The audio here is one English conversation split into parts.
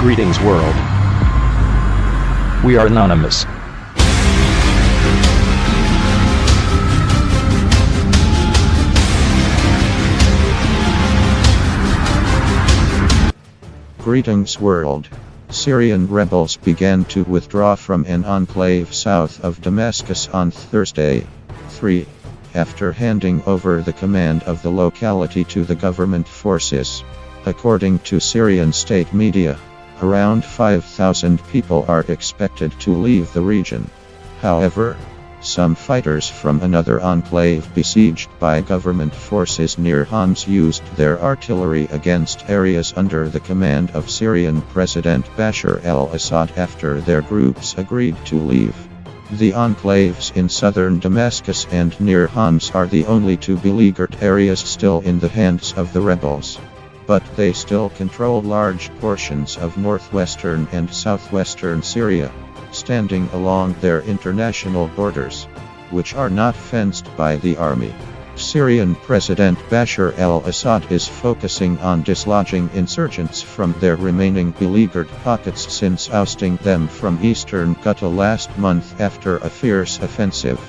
Greetings world. We are anonymous. Greetings world. Syrian rebels began to withdraw from an enclave south of Damascus on Thursday, 3, after handing over the command of the locality to the government forces. According to Syrian state media, around 5,000 people are expected to leave the region. However, some fighters from another enclave besieged by government forces near Homs used their artillery against areas under the command of Syrian President Bashar al-Assad after their groups agreed to leave. The enclaves in southern Damascus and near Homs are the only two beleaguered areas still in the hands of the rebels. But they still control large portions of northwestern and southwestern Syria, standing along their international borders, which are not fenced by the army. Syrian President Bashar al-Assad is focusing on dislodging insurgents from their remaining beleaguered pockets since ousting them from eastern Ghouta last month after a fierce offensive.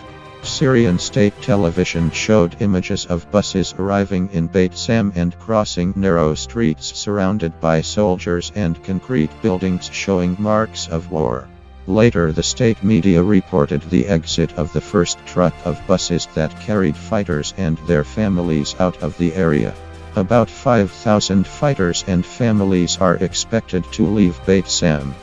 Syrian state television showed images of buses arriving in Beit Sam and crossing narrow streets surrounded by soldiers and concrete buildings showing marks of war. Later, the state media reported the exit of the first truck of buses that carried fighters and their families out of the area. About 5,000 fighters and families are expected to leave Beit Sam,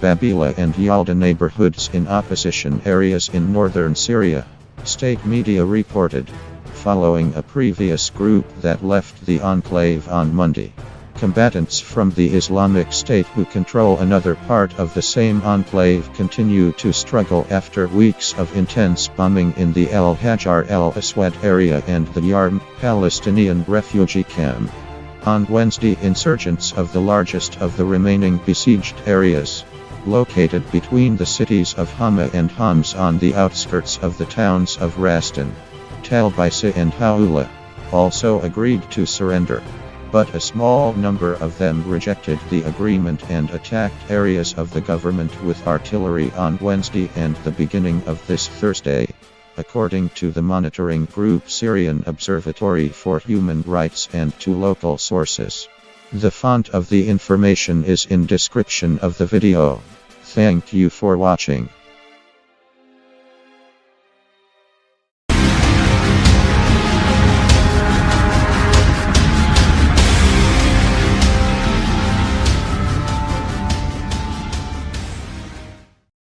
Babila and Yalda neighborhoods in opposition areas in northern Syria, state media reported, following a previous group that left the enclave on Monday. Combatants from the Islamic State who control another part of the same enclave continue to struggle after weeks of intense bombing in the El Hajar al-Aswad area and the Yarm Palestinian refugee camp. On Wednesday, insurgents of the largest of the remaining besieged areas, located between the cities of Hama and Homs on the outskirts of the towns of Rastan, Talbisa and Haula, also agreed to surrender. But a small number of them rejected the agreement and attacked areas of the government with artillery on Wednesday and the beginning of this Thursday, according to the monitoring group Syrian Observatory for Human Rights and to local sources. The font of the information is in description of the video. Thank you for watching.